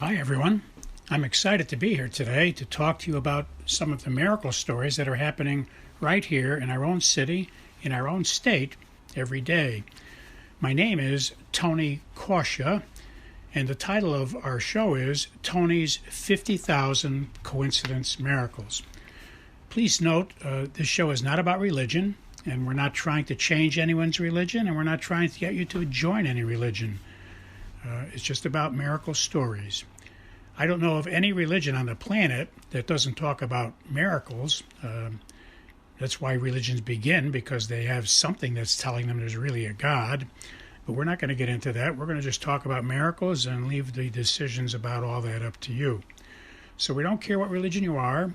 Hi, everyone. I'm excited to be here today to talk to you about some of the miracle stories that are happening right here in our own city, in our own state, every day. My name is Tony Kausha, and the title of our show is Tony's 50,000 Coincidence Miracles. Please note, this show is not about religion, and we're not trying to change anyone's religion, and we're not trying to get you to join any religion. It's just about miracle stories. I don't know of any religion on the planet that doesn't talk about miracles. That's why religions begin, because they have something that's telling them there's really a God. But we're not going to get into that. We're going to just talk about miracles and leave the decisions about all that up to you. So we don't care what religion you are.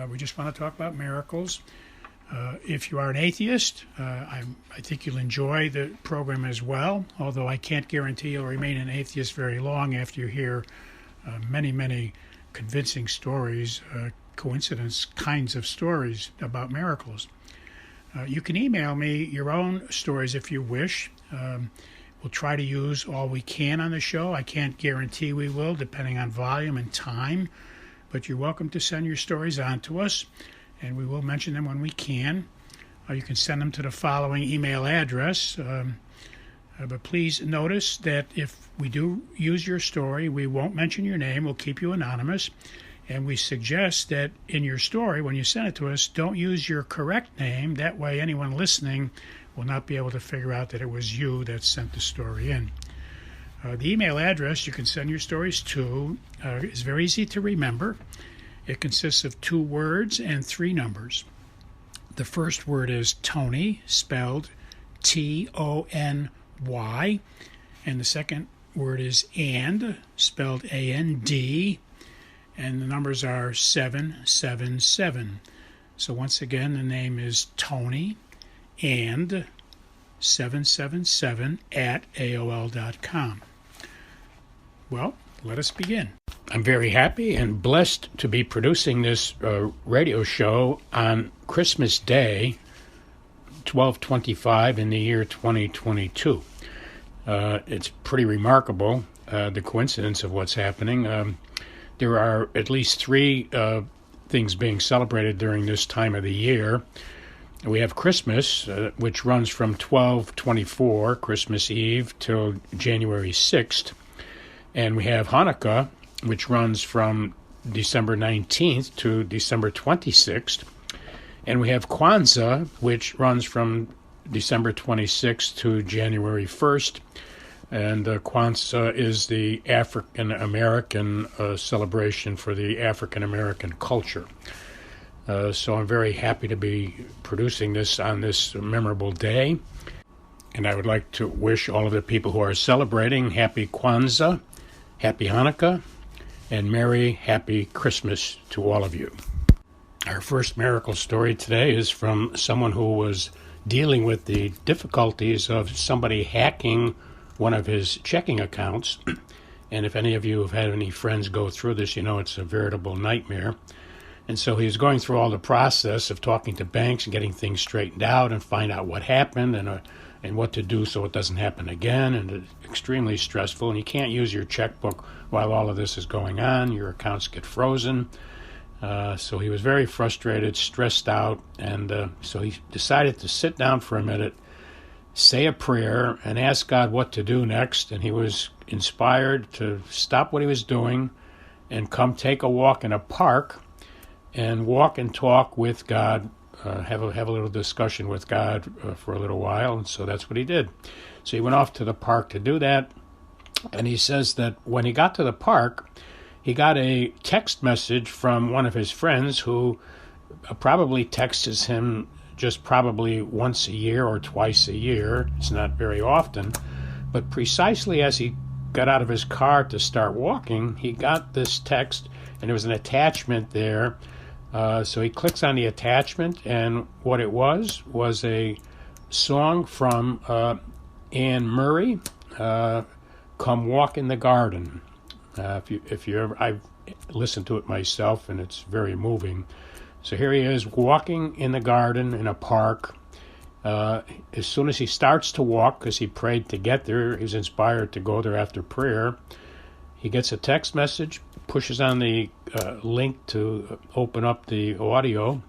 We just want to talk about miracles. If you are an atheist, I think you'll enjoy the program as well, although I can't guarantee you'll remain an atheist very long after you hear many convincing stories, coincidence kinds of stories about miracles. You can email me your own stories if you wish. We'll try to use all we can on the show. I can't guarantee we will, depending on volume and time, but you're welcome to send your stories on to us, and we will mention them when we can. You can send them to the following email address. But please notice that if we do use your story, we won't mention your name. We'll keep you anonymous. And we suggest that in your story, when you send it to us, don't use your correct name. That way anyone listening will not be able to figure out that it was you that sent the story in. The email address you can send your stories to is very easy to remember. It consists of 2 words and 3 numbers. The first word is Tony, spelled Tony, and the second word is and, spelled AND, and the numbers are 777. So once again, the name is Tony and 777 at AOL.com. Well, let us begin. I'm very happy and blessed to be producing this radio show on Christmas Day, 12/25 in the year 2022. It's pretty remarkable, the coincidence of what's happening. There are at least 3 things being celebrated during this time of the year. We have Christmas, which runs from 12/24, Christmas Eve, till January 6th. And we have Hanukah, which runs from December 19th to December 26th. And we have Kwanza, which runs from December 26th to January 1st. And Kwanza is the African-American celebration for the African-American culture. So I'm very happy to be producing this on this memorable day. And I would like to wish all of the people who are celebrating Happy Kwanza, Happy Hanukah, and Merry Happy Christmas to all of you. Our first miracle story today is from someone who was dealing with the difficulties of somebody hacking one of his checking accounts. And if any of you have had any friends go through this, you know it's a veritable nightmare. And so he was going through all the process of talking to banks and getting things straightened out and find out what happened and what to do so it doesn't happen again. And it's extremely stressful. And you can't use your checkbook while all of this is going on. Your accounts get frozen. So he was very frustrated, stressed out, and so he decided to sit down for a minute, say a prayer, and ask God what to do next. And he was inspired to stop what he was doing and come take a walk in a park and walk and talk with God, have a little discussion with God for a little while. And so that's what he did. So he went off to the park to do that. And he says that when he got to the park, he got a text message from one of his friends who probably texts him just probably once a year or twice a year. It's not very often. But precisely as he got out of his car to start walking, he got this text, and there was an attachment there. So he clicks on the attachment, and what it was a song from Anne Murray, Come Walk in the Garden. If you ever, I've listened to it myself, and it's very moving. So here he is walking in the garden in a park. As soon as he starts to walk, because he prayed to get there, he's inspired to go there after prayer, He gets a text message, pushes on the link to open up the audio,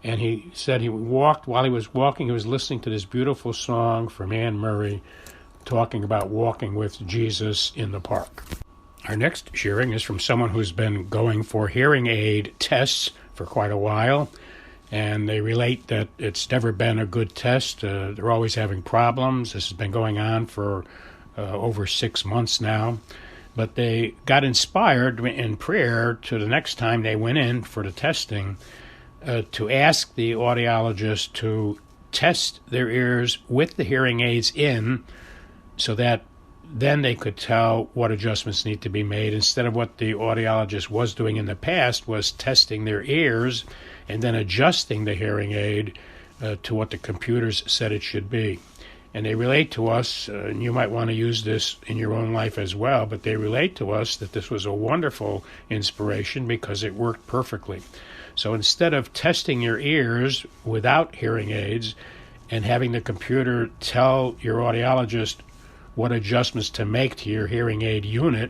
and he said while he was walking, he was listening to this beautiful song from Anne Murray talking about walking with Jesus in the park. Our next sharing is from someone who's been going for hearing aid tests for quite a while, and they relate that it's never been a good test. They're always having problems. This has been going on for over 6 months now. But they got inspired in prayer to the next time they went in for the testing to ask the audiologist to test their ears with the hearing aids in, so that then they could tell what adjustments need to be made, instead of what the audiologist was doing in the past, was testing their ears and then adjusting the hearing aid to what the computers said it should be. And they relate to us, and you might want to use this in your own life as well, but they relate to us that this was a wonderful inspiration because it worked perfectly. So instead of testing your ears without hearing aids and having the computer tell your audiologist what adjustments to make to your hearing aid unit,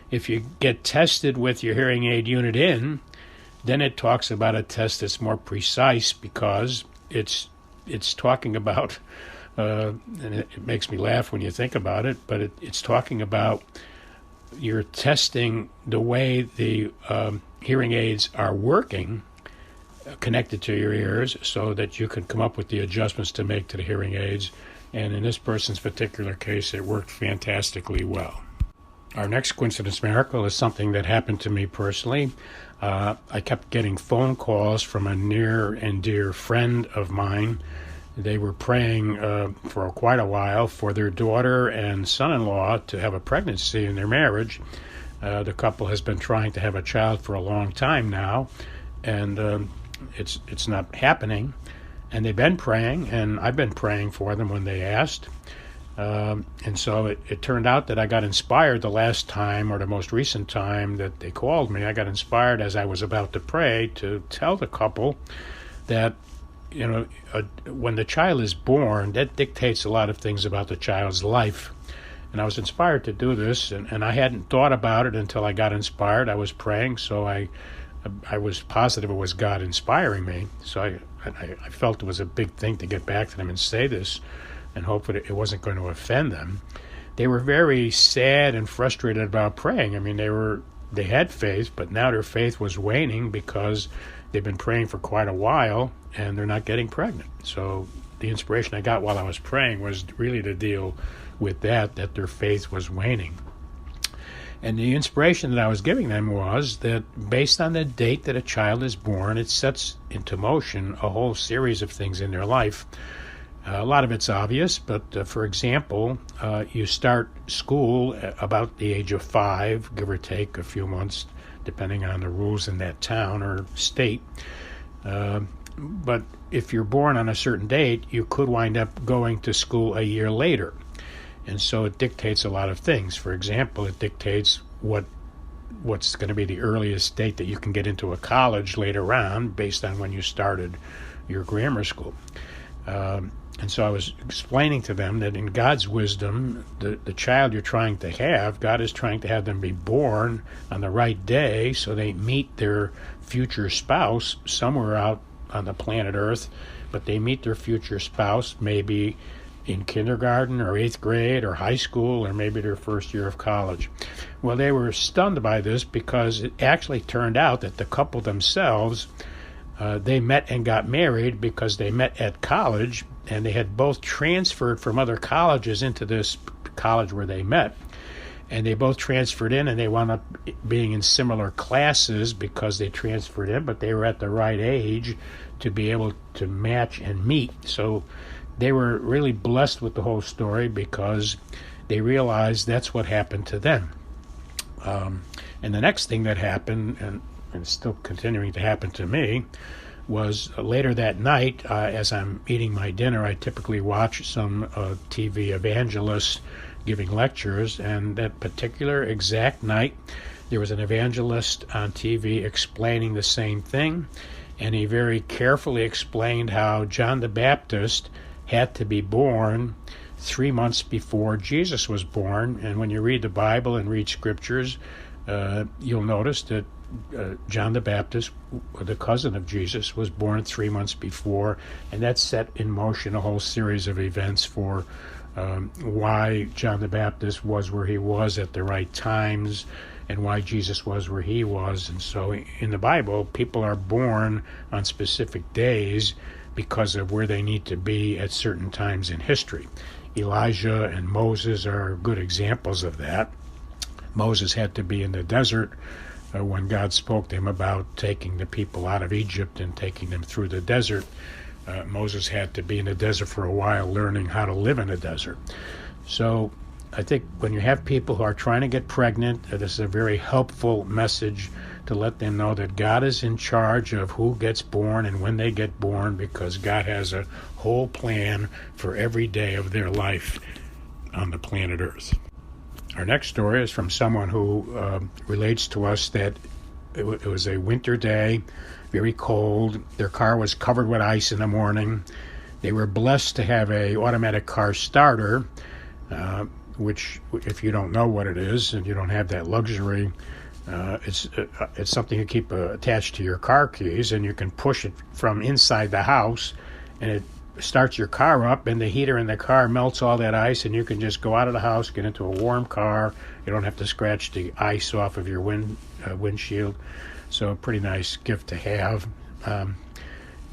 if you get tested with your hearing aid unit in, then it talks about a test that's more precise, because it's talking about and it makes me laugh when you think about it, but it's talking about you're testing the way the hearing aids are working connected to your ears, so that you can come up with the adjustments to make to the hearing aids. And in this person's particular case, it worked fantastically well. Our next coincidence miracle is something that happened to me personally. I kept getting phone calls from a near and dear friend of mine. They were praying for quite a while for their daughter and son-in-law to have a pregnancy in their marriage. The couple has been trying to have a child for a long time now, and it's not happening. And they've been praying, and I've been praying for them when they asked. And so it turned out that I got inspired the last time, or the most recent time that they called me. I got inspired as I was about to pray to tell the couple that, when the child is born, that dictates a lot of things about the child's life. And I was inspired to do this, and I hadn't thought about it until I got inspired. I was praying, so I was positive it was God inspiring me. So I felt it was a big thing to get back to them and say this, and hope that it wasn't going to offend them. They were very sad and frustrated about praying. I mean, they had faith, but now their faith was waning because they've been praying for quite a while, and they're not getting pregnant. So the inspiration I got while I was praying was really to deal with that their faith was waning. And the inspiration that I was giving them was that based on the date that a child is born, it sets into motion a whole series of things in their life. A lot of it's obvious, but for example, you start school about the age of 5, give or take a few months, depending on the rules in that town or state. But if you're born on a certain date, you could wind up going to school a year later. And so it dictates a lot of things. For example, it dictates what's going to be the earliest date that you can get into a college later on based on when you started your grammar school. And so I was explaining to them that in God's wisdom, the child you're trying to have, God is trying to have them be born on the right day so they meet their future spouse somewhere out on the planet Earth, but they meet their future spouse maybe in kindergarten or 8th grade or high school or maybe their first year of college. Well, they were stunned by this because it actually turned out that the couple themselves, they met and got married because they met at college, and they had both transferred from other colleges into this college where they met. And they both transferred in, and they wound up being in similar classes because they transferred in, but they were at the right age to be able to match and meet. So they were really blessed with the whole story because they realized that's what happened to them. And the next thing that happened, and still continuing to happen to me, was later that night, as I'm eating my dinner, I typically watch some TV evangelist giving lectures, and that particular exact night, there was an evangelist on TV explaining the same thing, and he very carefully explained how John the Baptist had to be born 3 months before Jesus was born. And when you read the Bible and read scriptures, you'll notice that John the Baptist, the cousin of Jesus, was born 3 months before, and that set in motion a whole series of events for why John the Baptist was where he was at the right times, and why Jesus was where he was. And so in the Bible, people are born on specific days because of where they need to be at certain times in history. Elijah and Moses are good examples of that. Moses had to be in the desert when God spoke to him about taking the people out of Egypt and taking them through the desert. Moses had to be in the desert for a while, learning how to live in the desert. So I think when you have people who are trying to get pregnant, this is a very helpful message to let them know that God is in charge of who gets born and when they get born, because God has a whole plan for every day of their life on the planet Earth. Our next story is from someone who relates to us that it was a winter day, very cold. Their car was covered with ice in the morning. They were blessed to have a automatic car starter, which, if you don't know what it is and you don't have that luxury, it's something you keep attached to your car keys, and you can push it from inside the house, and it starts your car up, and the heater in the car melts all that ice, and you can just go out of the house, get into a warm car. You don't have to scratch the ice off of your windshield. So a pretty nice gift to have.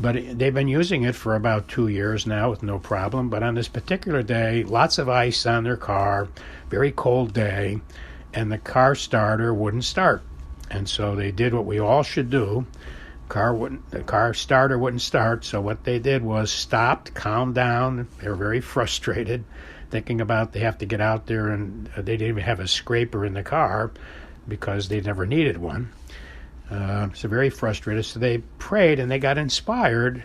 But they've been using it for about 2 years now with no problem. But on this particular day, lots of ice on their car, very cold day, and the car starter wouldn't start. And so they did what we all should do. The car starter wouldn't start, so what they did was stopped, calmed down. They were very frustrated, thinking about they have to get out there, and they didn't even have a scraper in the car because they never needed one. So very frustrated. So they prayed, and they got inspired.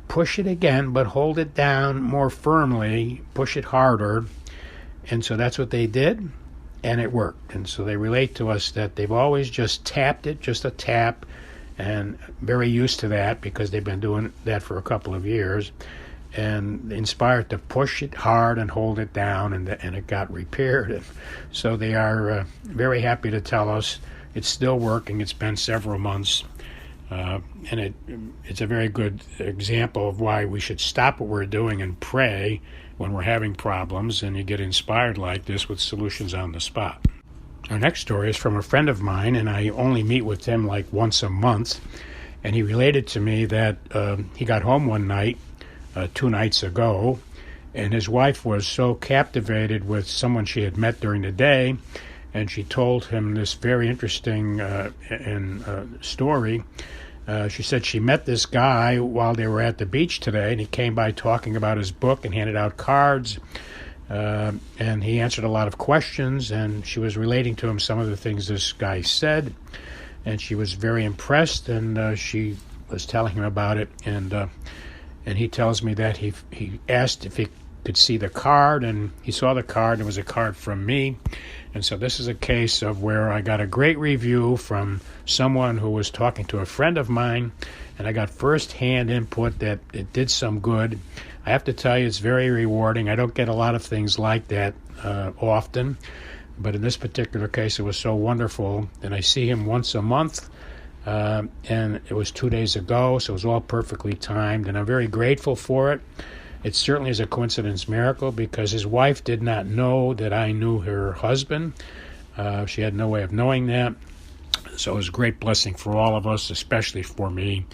Push it again, but hold it down more firmly. Push it harder. And so that's what they did, and it worked. And so they relate to us that they've always just tapped it, just a tap, and very used to that because they've been doing that for a couple of years, and inspired to push it hard and hold it down, and it got repaired. And so they are very happy to tell us it's still working. It's been several months, and it's a very good example of why we should stop what we're doing and pray when we're having problems, and you get inspired like this with solutions on the spot. Our next story is from a friend of mine, and I only meet with him like once a month. And he related to me that he got home one night, 2 nights ago, and his wife was so captivated with someone she had met during the day, and she told him this very interesting story. She said she met this guy while they were at the beach today, and he came by talking about his book and handed out cards. And he answered a lot of questions, and she was relating to him some of the things this guy said, and she was very impressed, and she was telling him about it, and he tells me that he asked if he could see the card, and he saw the card, and it was a card from me. And so this is a case of where I got a great review from someone who was talking to a friend of mine, and I got first-hand input that it did some good. I have to tell you, it's very rewarding. I don't get a lot of things like that often, but in this particular case, it was so wonderful. And I see him once a month, and it was 2 days ago, so it was all perfectly timed, and I'm very grateful for it. It certainly is a coincidence miracle because his wife did not know that I knew her husband. She had no way of knowing that. So it was a great blessing for all of us, especially for me.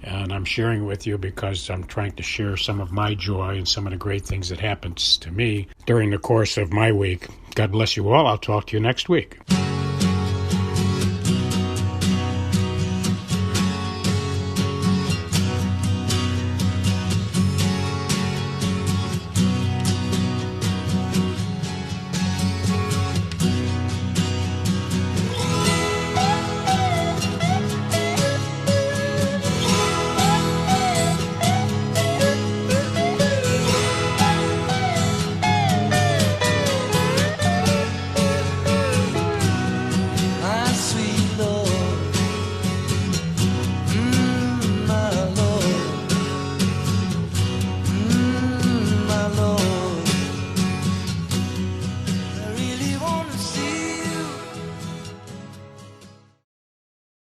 And I'm sharing it with you because I'm trying to share some of my joy and some of the great things that happens to me during the course of my week. God bless you all. I'll talk to you next week.